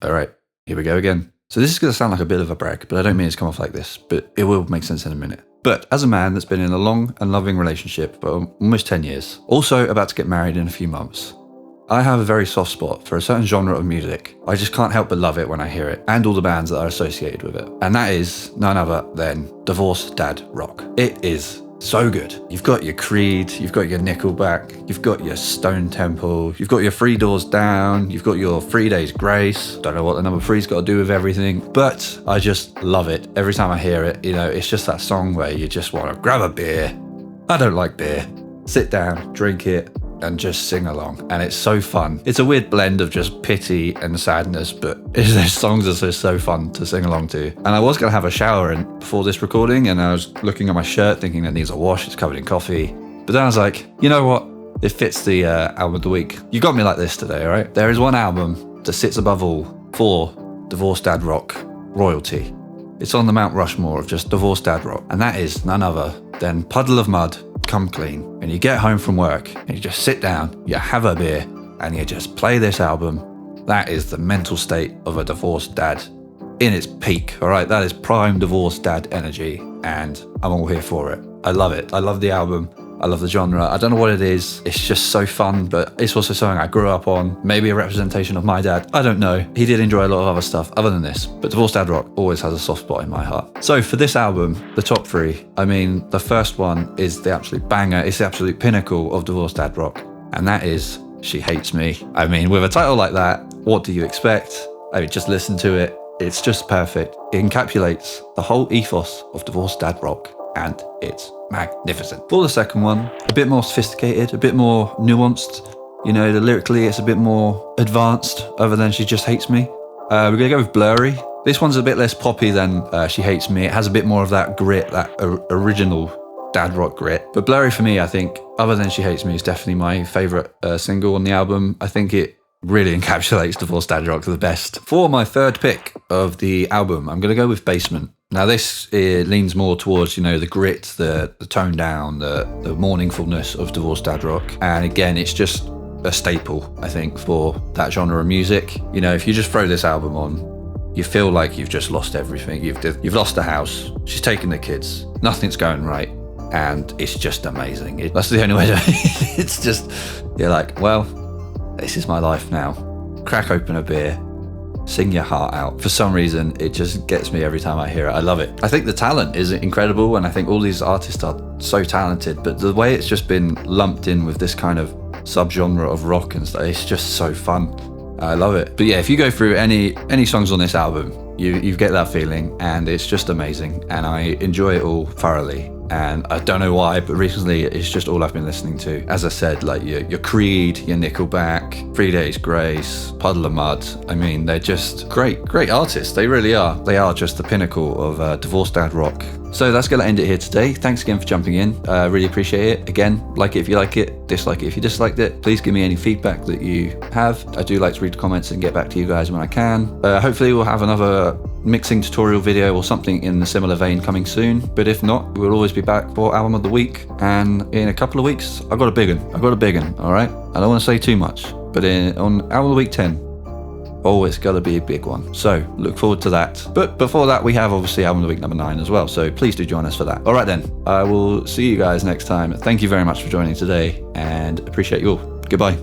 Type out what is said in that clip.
All right, here we go again. So this is going to sound like a bit of a brag, but I don't mean it to come off like this, but it will make sense in a minute. But as a man that's been in a long and loving relationship for almost 10 years, also about to get married in a few months, I have a very soft spot for a certain genre of music. I just can't help but love it when I hear it, and all the bands that are associated with it. And that is none other than divorce dad rock. It is so good. You've got your Creed, you've got your Nickelback, you've got your Stone Temple, you've got your Three Doors Down, you've got your 3 Days Grace. Don't know what the number three's got to do with everything, but I just love it. Every time I hear it, you know, it's just that song where you just want to grab a beer. I don't like beer. Sit down, drink it, and just sing along. And it's so fun. It's a weird blend of just pity and sadness, but those songs are just so fun to sing along to. And I was gonna have a shower before this recording, and I was looking at my shirt thinking that needs a wash, it's covered in coffee. But then I was like, you know what? It fits the album of the week. You got me like this today, all right? There is one album that sits above all for divorce dad rock royalty. It's on the Mount Rushmore of just divorce dad rock, and that is none other than Puddle of Mud, Come Clean. And you get home from work and you just sit down, you have a beer, and you just play this album. That is the mental state of a divorced dad in its peak, all right? That is prime divorced dad energy, and I'm all here for it. I love it. I love the album. I love the genre. I don't know what it is. It's just so fun, but it's also something I grew up on. Maybe a representation of my dad. I don't know. He did enjoy a lot of other stuff other than this, but divorced dad rock always has a soft spot in my heart. So for this album, the top three, I mean, the first one is the absolute banger. It's the absolute pinnacle of divorced dad rock, and that is She Hates Me. I mean, with a title like that, what do you expect? I mean, just listen to it. It's just perfect. It encapsulates the whole ethos of divorced dad rock, and it's magnificent. For the second one, a bit more sophisticated, a bit more nuanced. You know, lyrically, it's a bit more advanced, other than She Just Hates Me. We're gonna go with Blurry. This one's a bit less poppy than She Hates Me. It has a bit more of that grit, that original dad rock grit. But Blurry for me, I think, other than She Hates Me, is definitely my favorite single on the album. I think it really encapsulates divorced dad rock the best. For my third pick of the album, I'm gonna go with Basement. Now this, it leans more towards, you know, the grit, the tone down, the mourningfulness of divorced dad rock. And again, it's just a staple, I think, for that genre of music. You know, if you just throw this album on, you feel like you've just lost everything. You've lost the house, she's taken the kids, nothing's going right, and it's just amazing. That's the only way to it's just, you're like, well, this is my life now. Crack open a beer, sing your heart out. For some reason, it just gets me every time I hear it. I love it. I think the talent is incredible, and I think all these artists are so talented, but the way it's just been lumped in with this kind of subgenre of rock and stuff, it's just so fun. I love it. But yeah, if you go through any songs on this album, you get that feeling, and it's just amazing, and I enjoy it all thoroughly. And I don't know why, but recently it's just all I've been listening to. As I said, like your Creed, your Nickelback, 3 Days Grace, Puddle of Mud. I mean, they're just great artists. They really are. They are just the pinnacle of divorced dad rock. So that's going to end it here today. Thanks again for jumping in. Really appreciate it. Again, like it if you like it, dislike it if you disliked it. Please give me any feedback that you have. I do like to read the comments and get back to you guys when I can. Hopefully we'll have another mixing tutorial video or something in a similar vein coming soon. But if not, we'll always be back for album of the week. And in a couple of weeks, I've got a big one. All right. I don't want to say too much, but on album of the week 10, always gotta be a big one. So look forward to that. But before that, we have obviously album of the week number 9 as well. So please do join us for that. All right then, I will see you guys next time. Thank you very much for joining today, and appreciate you all. Goodbye.